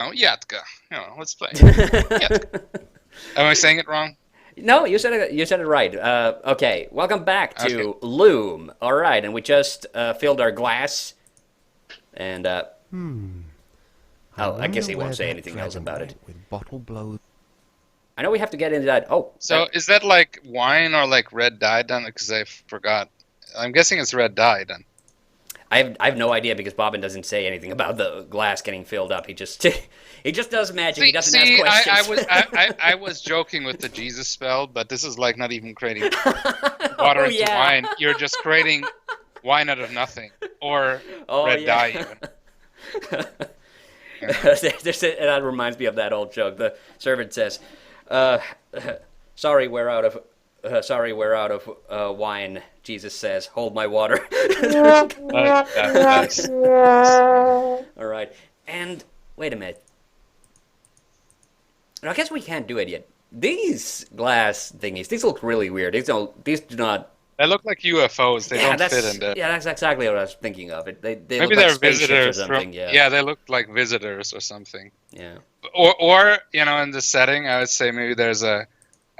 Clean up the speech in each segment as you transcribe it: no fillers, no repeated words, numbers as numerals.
Oh, Yatka. Let's play. Yatka. Am I saying it wrong? No, you said it. You said it right. Okay, welcome back Okay. to Loom. All right, and we just filled our glass, and I oh, I guess wonder he won't where say that anything else dragon about it. went with bottle blows. I know we have to get into that. Oh, So is that like wine or like red dye done? Because I forgot. I'm guessing it's red dye then. I have no idea because Bobbin doesn't say anything about the glass getting filled up. He just he just does magic. He See, doesn't ask see, I questions. was I was joking with the Jesus spell, but this is like not even creating water Oh into yeah. wine. You're just creating wine out of nothing, or Oh red yeah. dye even. Yeah. That reminds me of that old joke. The servant says, uh, "Sorry, we're out of." Sorry, we're out of wine. Jesus says, "Hold my water." Nice. All right. And wait a minute. I guess we can't do it yet. These glass thingies, these look really weird. These do not. They look like UFOs. They Yeah, don't fit in that's there. yeah, that's exactly what I was thinking of. They look Maybe like they're spaceships or visitors from. something. Yeah, Yeah, they look like visitors or something. yeah, Or in the setting, I would say maybe there's a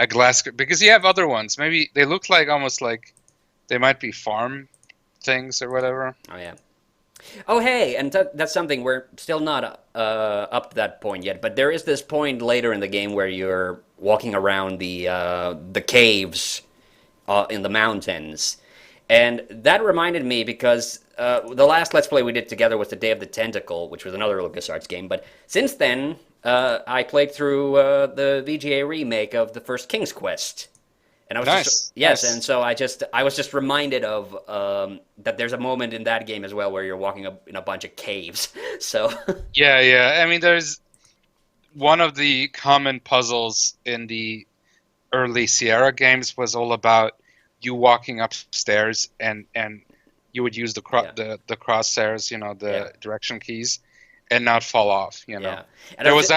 glass because you have other ones. Maybe they look like almost like they might be farm things or whatever. oh yeah. Oh hey, and that's something we're still not up to that point yet. But there is this point later in the game where you're walking around the caves in the mountains. And that reminded me because the last Let's Play we did together was the Day of the Tentacle, which was another LucasArts game. But since then, I played through the VGA remake of the first King's Quest. And I was just Nice, yes, and nice. so I was just reminded of that there's a moment in that game as well where you're walking up in a bunch of caves. So Yeah, yeah. I mean, there's one of the common puzzles in the early Sierra games was all about you walking upstairs and you would use yeah, the crosshairs, yeah, the direction keys, and not fall off. yeah. And I was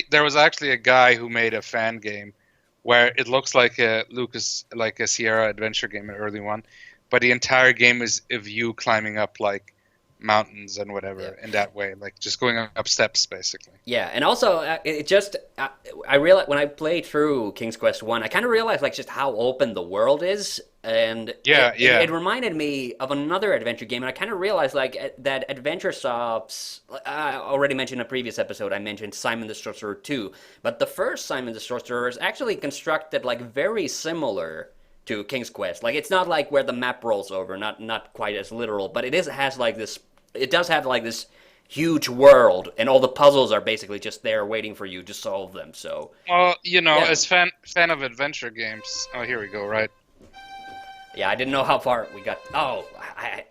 There was actually a guy who made a fan game where it looks like like a Sierra adventure game, an early one, but the entire game is of you climbing up like mountains and yeah. whatever in that way, like just going up steps basically. Yeah, and also it just I realized when I played through King's Quest One, I kind of realized like just how open the world is, and Yeah, it yeah. reminded me of another adventure game, and I kind of realized like that Adventure Soft's. I already mentioned in a previous episode. I mentioned Simon the Sorcerer Two, but the first Simon the Sorcerer is actually constructed like very similar to King's Quest. Like it's not like where the map rolls over, not quite as literal, but has like this. It does have like this huge world, and all the puzzles are basically just there waiting for you to solve them. So Well, yeah, as fan of adventure games. Oh, here we go. Right. yeah, I didn't know how far we got. Oh, I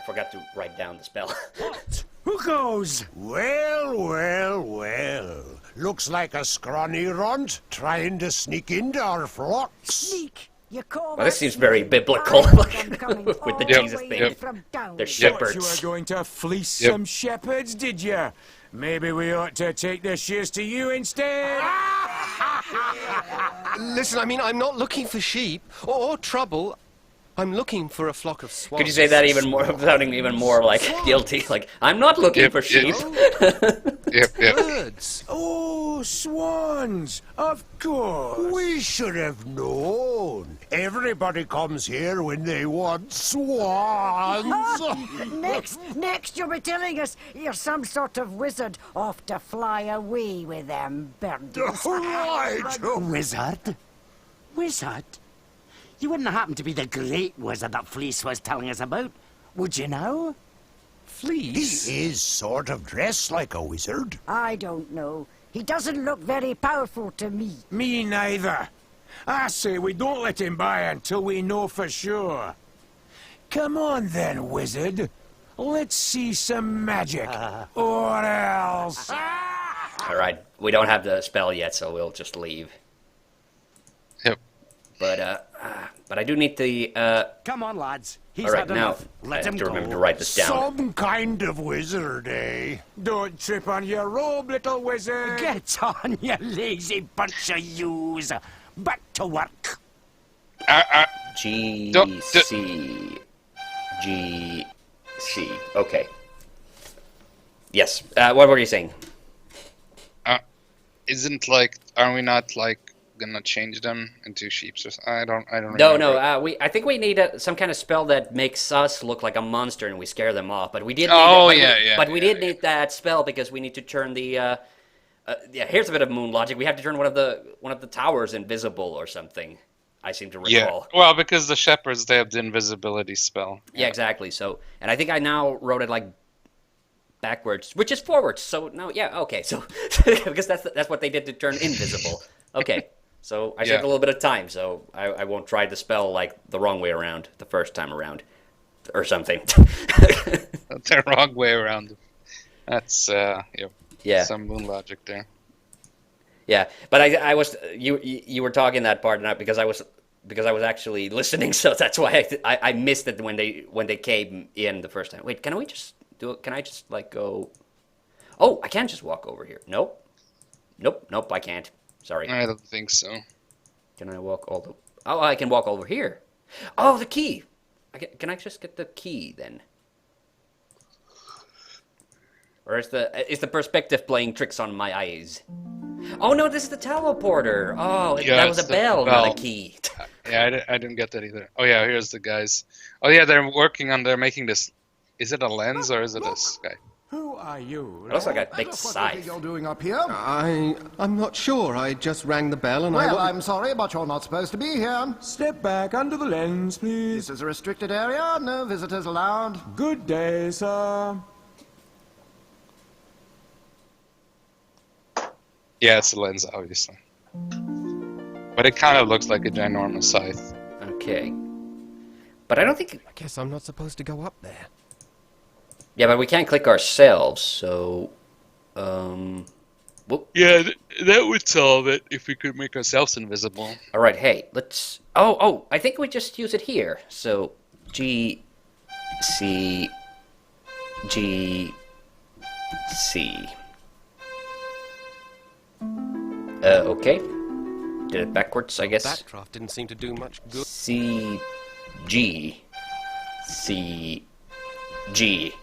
forgot to write down the spell. What? Who goes? Well, well, well. Looks like a scrawny runt trying to sneak into our flocks. Sneak. You call Well, this that seems very sneak? biblical I want them coming with the all Jesus way thing. from down They're south. shepherds. You were going to fleece Yep. some shepherds, did you? Maybe we ought to take the shears to you instead. Listen, I mean, I'm not looking for sheep or trouble. I'm looking for a flock of swans. Could you say that even more, sounding even more like guilty? Like I'm not looking Yep, for sheep. Yep. Birds. Oh, swans! Of course. We should have known. Everybody comes here when they want swans. Next, you'll be telling us you're some sort of wizard off to fly away with them birdies. Right. Wizard? Wizard? You wouldn't happen to be the great wizard that Fleece was telling us about, would you now? He Fleece? is sort of dressed like a wizard. I don't know. He doesn't look very powerful to me. Me neither. I say we don't let him by until we know for sure. Come on then, wizard. Let's see some magic. Or else... All right, we don't have the spell yet, so we'll just leave. Yep. But I do need the. Come on, lads. He's All right, had now enough. I Let have him to go. remember to write this down. Some kind of wizard, eh? Don't trip on your robe, little wizard. Get on, you lazy bunch of yous. Back to work. G Don't- C G C. Okay. Yes. What were you saying? isn't like, are we not like gonna change them into sheeps or something? I don't No, remember. no. I think we need some kind of spell that makes us look like a monster and we scare them off. But we did need that. Oh But yeah, we, yeah, but we yeah, did need that spell because we need to turn the. Yeah, here's a bit of moon logic. We have to turn one of the towers invisible or something. I seem to yeah. recall. Well, because the shepherds, they have the invisibility spell. Yeah, exactly. So, and I think I now wrote it like backwards, which is forwards. So no, yeah, okay. So because that's what they did to turn invisible. Okay. So I saved Yeah. a little bit of time, so I won't try the spell like the wrong way around the first time around, or something. The wrong way around. That's Yeah. some moon logic there. Yeah, but I was you were talking that part not because I was actually listening, so that's why I missed it when they came in the first time. Wait, can we just do it? Can I just like go? Oh, I can't just walk over here. Nope, nope, I can't. Sorry. I don't think so. Can I walk all the? Oh, I can walk over here. Oh, the key. Can I just get the key then? Or is the perspective playing tricks on my eyes? Oh no, this is the teleporter. Oh, Yeah, that was it's a the bell, not a bell. key. Yeah, I didn't get that either. Oh yeah, here's the guys. Oh yeah, they're making this. Is it a lens or is it a sky? Who are you? It looks like a big What do you think scythe. you're doing up here? I'm not sure. I just rang the bell and Well, I'm sorry, but you're not supposed to be here. Step back under the lens, please. This is a restricted area. No visitors allowed. Good day, sir. Yeah, it's a lens, obviously. But it kind of looks like a ginormous scythe. Okay, but I don't think. I guess I'm not supposed to go up there. Yeah, but we can't click ourselves, so. Whoop. Yeah, that would solve it if we could make ourselves invisible. All right, hey, let's. Oh, I think we just use it here. So, G, C, G, C. Okay. Did it backwards, I guess. Backdraft didn't seem to do much good. C, G, C, G.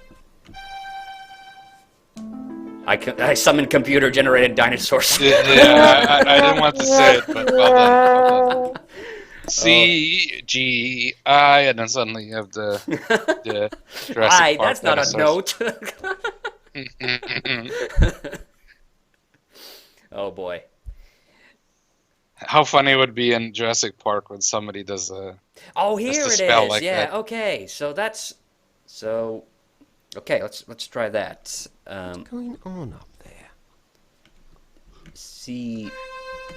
I summoned computer-generated dinosaurs. Yeah, I didn't want to say it, but well done. C G I, and then suddenly you have the Jurassic Aye, Park that's not a dinosaurs. note. Oh boy. How funny it would be in Jurassic Park when somebody does a Oh, here a it spell is. like Yeah. that. Okay. So that's so. Okay. Let's try that. What's going on up there? C,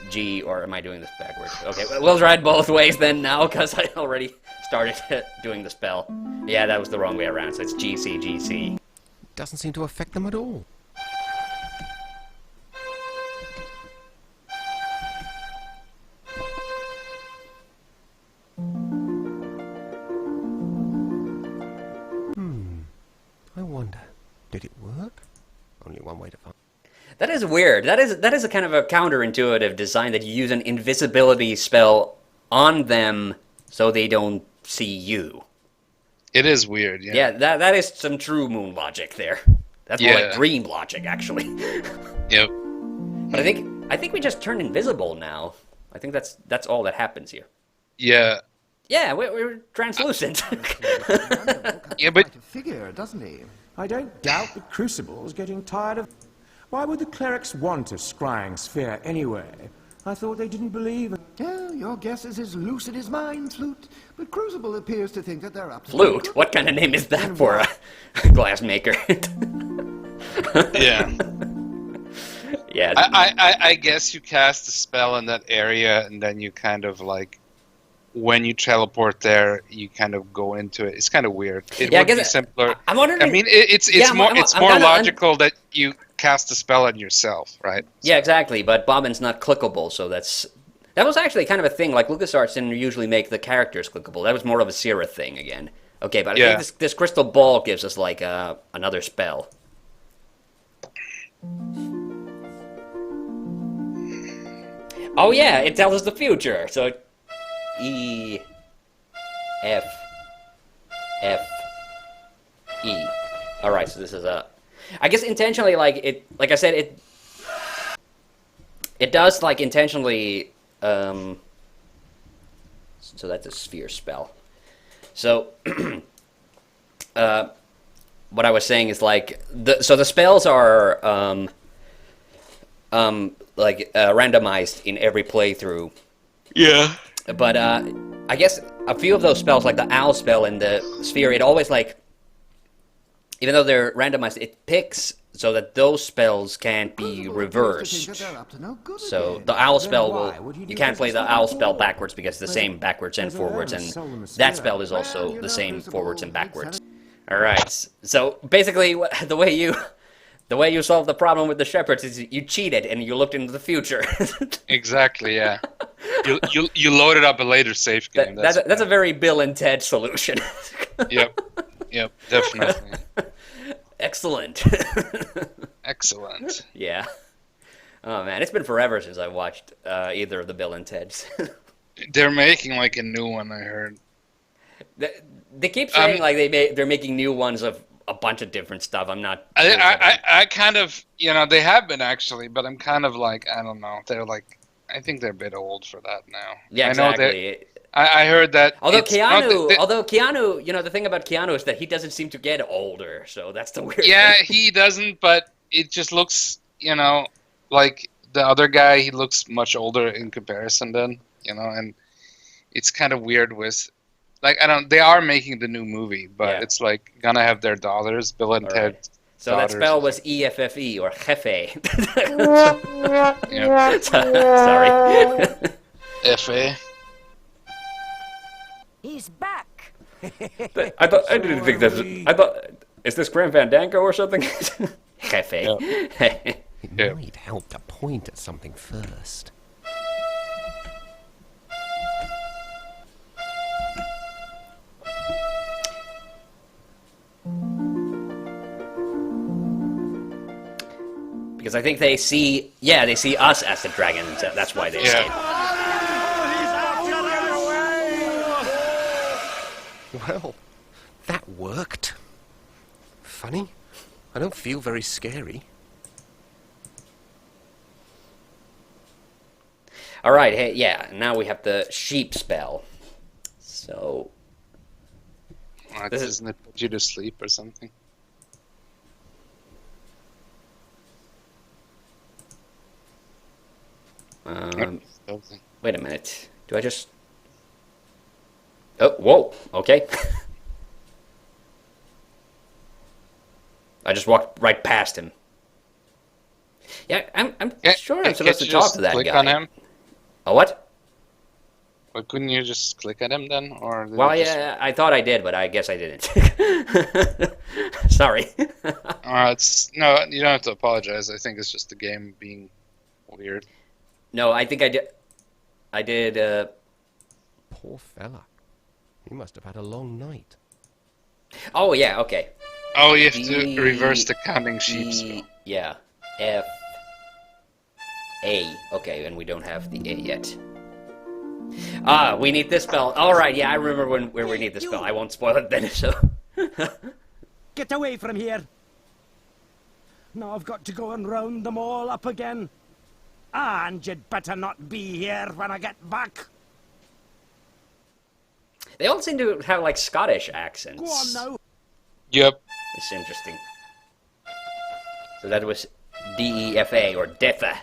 G, or am I doing this backwards? Okay, we'll try it both ways then now, because I already started doing the spell. Yeah, that was the wrong way around, so it's G, C, G, C. Doesn't seem to affect them at all. I wonder, did it work? Only one way to find. That is weird. That is a kind of a counterintuitive design that you use an invisibility spell on them so they don't see you. It is weird, yeah. Yeah, that is some true moon logic there. That's more like Yeah. dream logic, actually. Yep. But I think we just turn invisible now. I think that's all that happens here. Yeah. Yeah, we're translucent. Yeah, but Figure, doesn't he? I don't doubt the Crucible's getting tired of... Why would the clerics want a scrying sphere anyway? I thought they didn't believe in... Well, your guess is as lucid as mine, Flute. But Crucible appears to think that they're up to Flute? What kind of name is that for a glass maker? yeah. Yeah. I guess you cast a spell in that area and then you kind of like when you teleport there, you kind of go into it. It's kind of weird. It Yeah, I would be guess simpler. I'm wondering. I mean, it's Yeah, more I'm it's kinda- more I'm- logical that you cast a spell on yourself, right? Yeah, exactly. But Bobbin's not clickable, so that was actually kind of a thing. Like LucasArts didn't usually make the characters clickable. That was more of a Sierra thing again. Okay, but I Yeah. think this crystal ball gives us like another spell. Oh yeah, it tells us the future. So E, F, F, E. All right, so this is a. I guess intentionally, like I said, It does like intentionally. So that's a sphere spell. So, what I was saying is like the spells are randomized in every playthrough. Yeah. But I guess a few of those spells, like the owl spell and the sphere, it always like, even though they're randomized, it picks so that those spells can't be reversed. So the owl spell will, you can't play the owl spell backwards because it's the same backwards and forwards, and that spell is also the same forwards and backwards. All right. So basically, the way you solve the problem with the shepherds is you cheated and you looked into the future. Exactly. Yeah. You loaded up a later save game. That's a very Bill and Ted solution. Yep. Yep. Definitely. Excellent. Excellent. Yeah. Oh man, it's been forever since I watched either of the Bill and Teds. They're making like a new one, I heard. They keep saying like they're making new ones of a bunch of different stuff. I'm not. I kind of, they have been actually, but I'm kind of like, I don't know. They're like, I think they're a bit old for that now. Yeah, exactly. I heard that. Although Keanu, the thing about Keanu is that he doesn't seem to get older, so that's the weird Yeah, thing. he doesn't, but it just looks, like the other guy, he looks much older in comparison then, and it's kind of weird with, like, they are making the new movie, but it's like gonna have their daughters, Bill and Ted. Right. So that spell was EFFE, or Jefe. Yeah. Sorry. F.A. He's back. I didn't think that. I thought, is this Grand Fandango or something? Jefe. It might help to point at something first. Because I think they see us as the dragons. That's why they escape. Well, that worked. Funny. I don't feel very scary. All right, hey, yeah. Now we have the sheep spell. So Doesn't it put you to sleep or something? Wait a minute. Do I just? Oh, whoa. Okay. I just walked right past him. Yeah, I'm sure I'm supposed to talk to that click guy. on him? Oh, what? But couldn't you just click at him then, or? Well, yeah, I thought I did, but I guess I didn't. Sorry. No, you don't have to apologize. I think it's just the game being weird. No, I think I did. I did. Poor fella. He must have had a long night. Oh yeah. Okay. Oh, you have to reverse the counting sheep spell. Yeah. F. A. Okay, and we don't have the A yet. Ah, we need this spell. All right. Yeah, I remember where we need this spell. I won't spoil it then. So. Get away from here. Now I've got to go and round them all up again. And you'd better not be here when I get back. They all seem to have like Scottish accents. Go on now. Yep. It's interesting. So that was DEFA or DEFA.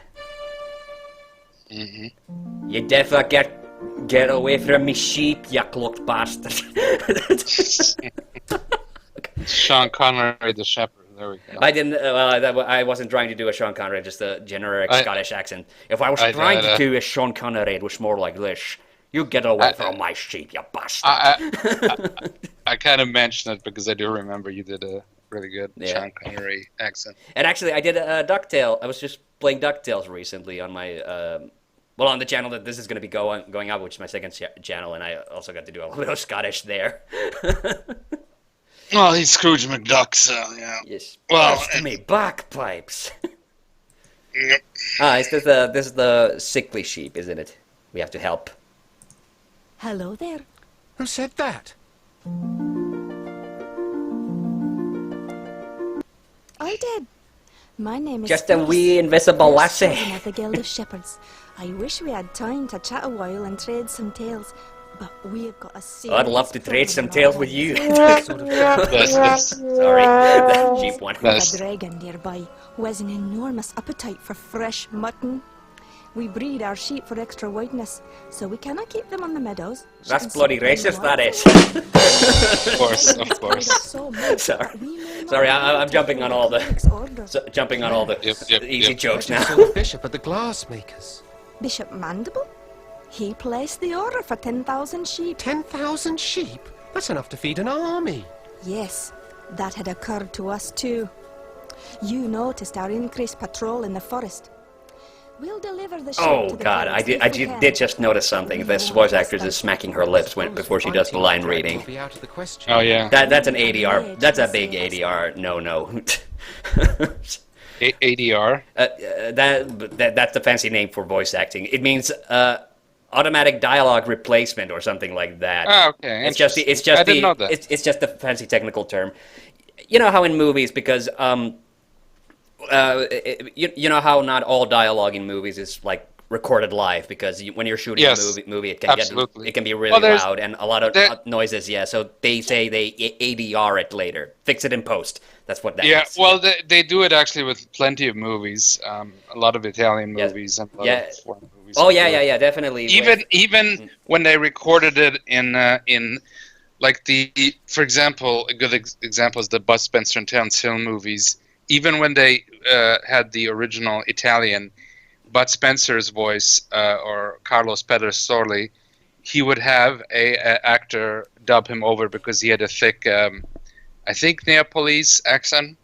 Mm-hmm. You DEFA get away from me sheep, you cloaked bastard. Sean Connery, the shepherd. There we go. I didn't. I wasn't trying to do a Sean Connery, just a generic Scottish accent. If I was trying to do a Sean Connery, it was more like this. You get away from my sheep, you bastard. I kind of mentioned it because I do remember you did a really good Sean Connery accent. And actually, I did a DuckTale. I was just playing DuckTales recently on my on the channel that this is going to be going up, which is my second channel, and I also got to do a little bit of Scottish there. Well, he's Scrooge McDuck, so yeah. Yes. Well, to me bagpipes. Yep. This is the sickly sheep, isn't it? We have to help. Hello there. Who said that? I did. My name is Just a Phyllis, wee invisible first lassie. sergeant of the Guild of Shepherds. I wish we had time to chat a while and trade some tales, but we've got a serious I'd love to trade some problem on our tales with hands. you. Sort of. Sorry, that cheap one. We have Yes. a dragon nearby who has an enormous appetite for fresh mutton. We breed our sheep for extra whiteness, so we cannot keep them on the meadows. She That's can bloody supply racist, that one. is. Of course, of It's course. so much Sorry. that we may not Sorry, be able I'm to jumping on all the cleric's orders. jumping on all the Yep, easy yep. jokes I now. saw the bishop at the glassmakers. Bishop Mandible? He placed the order for 10,000 sheep. 10,000 sheep? That's enough to feed an army. Yes, that had occurred to us too. You noticed our increased patrol in the forest. We'll deliver the sheep Oh to the God, I clerics did, if I we can. did just notice something. This voice actress is smacking her lips before she does the line reading. Will be out of the question. Oh yeah. That's an ADR. That's a big ADR. No. ADR. That's the fancy name for voice acting. It means automatic dialogue replacement or something like that. Oh, okay. It's just interesting. I didn't know that. It's just the fancy technical term. You know how in movies, because you know how not all dialogue in movies is like recorded live, because when you're shooting Yes, a movie it can absolutely. it can be really Well, there's- loud and a lot of there- noises. Yeah, so they say they ADR it later, fix it in post. That's what that Yeah, is. well, they do it actually with plenty of movies. A lot of Italian Yes. movies and a lot Yeah. of foreign movies. Oh do yeah, it. definitely. Even when they recorded it in like for example, a good example is the Bud Spencer and Terence Hill movies. Even when they had the original Italian, Bud Spencer's voice or Carlos Pedersoli, he would have a actor dub him over because he had a thick, I think, Neapolise accent.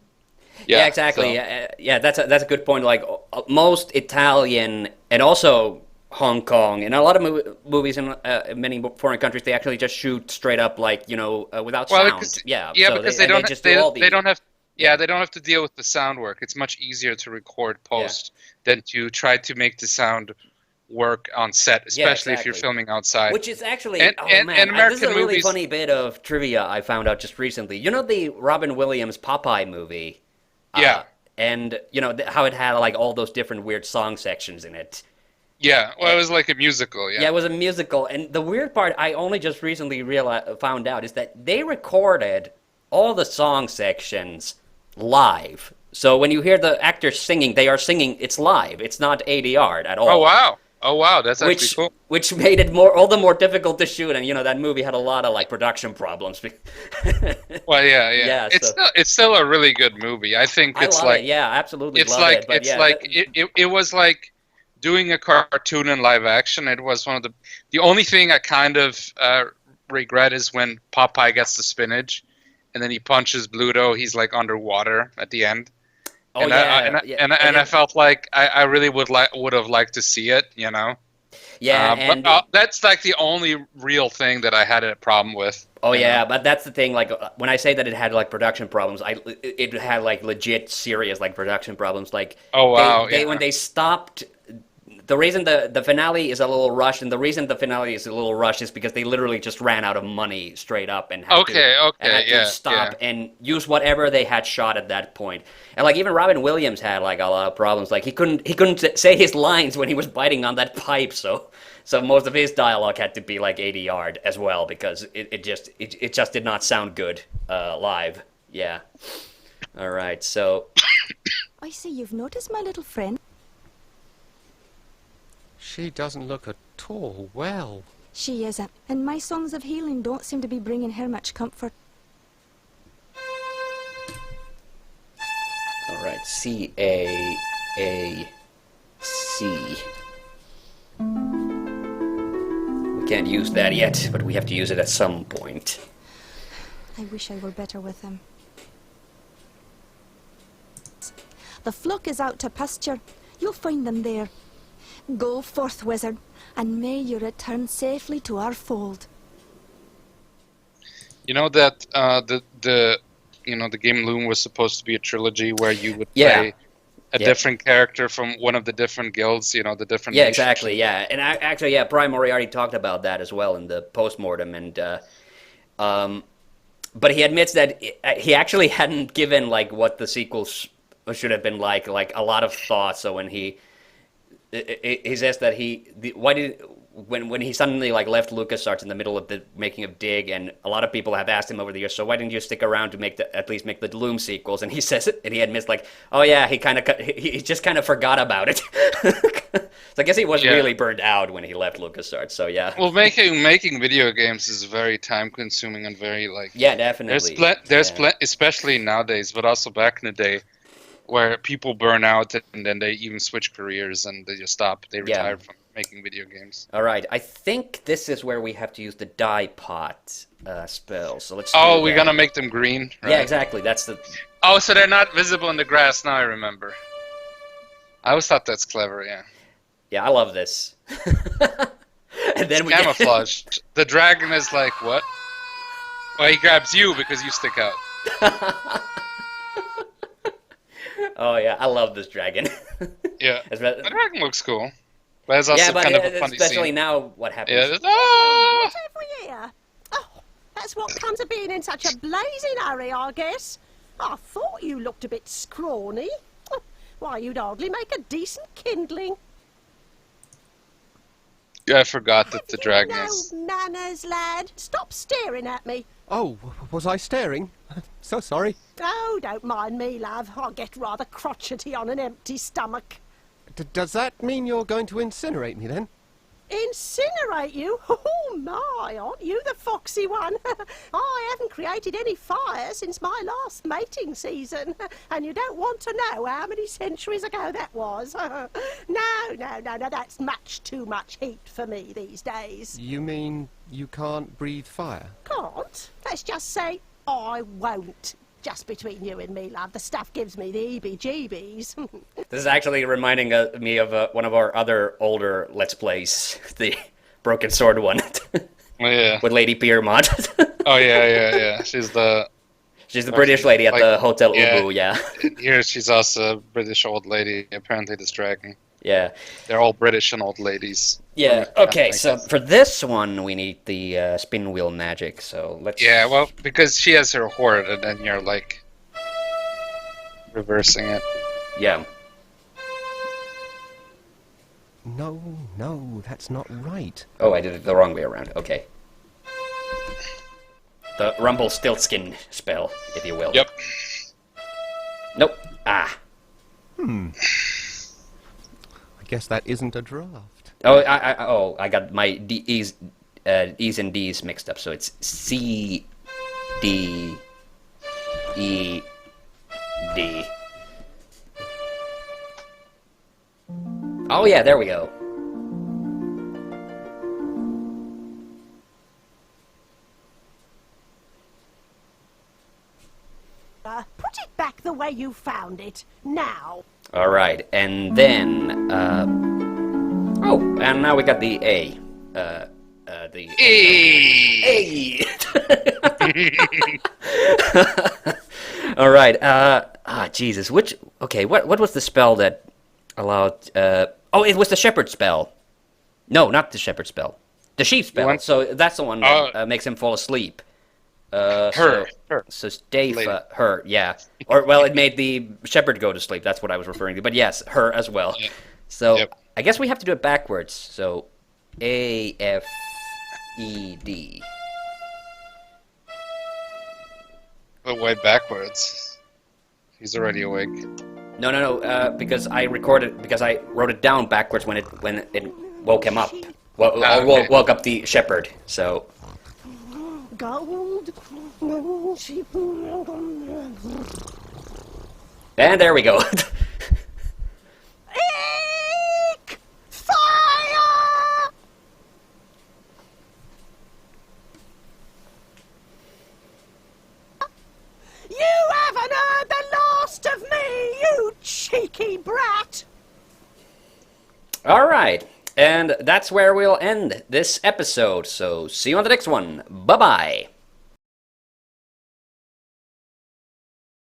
Yeah, exactly. so- Yeah, that's a good point. Like most Italian and also Hong Kong and a lot of movies in many foreign countries, they actually just shoot straight up, like without Well, sound. because, Yeah, so because and they just do all they don't have Yeah. they don't have to deal with the sound work. It's much easier to record post than to try to make the sound work on set, especially if you're exactly. filming outside. Which is actually, And- oh and- man, and this is a American really movies- funny bit of trivia I found out just recently. You know the Robin Williams Popeye movie? Yeah. And you know how it had like all those different weird song sections in it. Yeah, well, it was like a musical. Yeah, it was a musical, and the weird part I only just recently found out is that they recorded all the song sections live. So when you hear the actors singing, they are singing. It's live. It's not ADR'd at all. Oh wow, that's actually Which cool. which made it all the more difficult to shoot, and that movie had a lot of like production problems. Well, yeah. Yeah, It's still a really good movie. I think I it's love like it. Yeah, absolutely it's love like it. But it's yeah, like it was like doing a cartoon in live action. It was one of the only thing I kind of regret is when Popeye gets the spinach, and then he punches Bluto. He's like underwater at the end. oh and yeah, I felt like I really would have liked to see it, yeah, and but that's like the only real thing that I had a problem with. oh you yeah, know? but that's the thing. Like when I say that it had like production problems, it had like legit serious like production problems. Like Oh, wow, they yeah. when they stopped. The reason the finale is a little rushed, and the reason the finale is a little rushed is because they literally just ran out of money straight up and had to stop and use whatever they had shot at that point. And like even Robin Williams had like a lot of problems. Like he couldn't say his lines when he was biting on that pipe, so most of his dialogue had to be like ADR'd as well because it just did not sound good live. Yeah. All right, so I see you've noticed my little friend. She doesn't look at all well. She isn't, and my songs of healing don't seem to be bringing her much comfort. all right, C-A-C. We can't use that yet, but we have to use it at some point. I wish I were better with him. The flock is out to pasture. You'll find them there. Go forth, wizard, and may you return safely to our fold. You know that the game Loom was supposed to be a trilogy where you would Yeah. play a different character from one of the different guilds, the different Yeah, nations. exactly, yeah. And actually, yeah, Brian Moriarty talked about that as well in the postmortem, and but he admits that he actually hadn't given like what the sequels should have been like a lot of thought. So when he says that why did when he suddenly like left LucasArts in the middle of the making of Dig, and a lot of people have asked him over the years, so why didn't you stick around to at least make the Loom sequels? And he says it, and he admits like, oh yeah, he just kind of forgot about it. So I guess he was really burned out when he left LucasArts. So yeah. Well, making video games is very time consuming and very like. Yeah, definitely. There's especially nowadays, but also back in the day, where people burn out and then they even switch careers and they just stop. They retire from making video games. All right, I think this is where we have to use the die pot spell. So let's. We're gonna make them green. Right? Yeah, exactly. That's the. Oh, so they're not visible in the grass. Now I remember. I always thought that's clever. Yeah. Yeah, I love this. And then it's camouflaged. The dragon is like, what? Well, he grabs you because you stick out. Oh yeah, I love this dragon. Yeah, the dragon looks cool. But it's also kind of a funny especially scene. now, what happens? Yeah, Whatever year. Oh, that's what comes of being in such a blazing hurry, I guess. I thought you looked a bit scrawny. Why, you'd hardly make a decent kindling. Yeah, I forgot that the dragon is... manners, lad. Stop staring at me. Oh, was I staring? So sorry. Oh, don't mind me, love. I get rather crotchety on an empty stomach. Does that mean you're going to incinerate me, then? Incinerate you? Oh, my, aren't you the foxy one? I haven't created any fire since my last mating season, and you don't want to know how many centuries ago that was. No, that's much too much heat for me these days. You mean you can't breathe fire? Can't? Let's just say I won't. Just between you and me, love, the stuff gives me the heebie-jeebies. This is actually reminding me of one of our other older Let's Plays, the Broken Sword one. Oh, yeah. With Lady Piermont. Oh, yeah. She's the British lady at the Hotel Ubu, yeah. Here she's also a British old lady, apparently this dragon. Yeah. They're all British and old ladies. Yeah, okay, so for this one we need the spin wheel magic, so let's... Yeah, well, because she has her horde, and then you're, like, reversing it. Yeah. No, that's not right. Oh, I did it the wrong way around, okay. The Rumpelstiltskin spell, if you will. Yep. Nope. Ah. I guess that isn't a draft. Oh, I got my E's and D's mixed up. So it's C, D, E, D. Oh yeah, there we go. Put it back the way you found it, now. All right, and then oh, and now we got the A. The A. All right. Jesus. Okay. What was the spell that allowed? Oh, it was the shepherd spell. No, not the shepherd spell. The sheep spell. So that's the one that makes him fall asleep. Her. So stay her, yeah. Or, well, it made the shepherd go to sleep. That's what I was referring to. But yes, her as well. Yeah. So I guess we have to do it backwards. So A, F, E, D. But why backwards? He's already awake. No. Because I wrote it down backwards when it woke him up. Woke up the shepherd. So. Gold. And there we go. Eek! Fire! You haven't heard the last of me, you cheeky brat! All right. And that's where we'll end this episode. So see you on the next one. Bye-bye.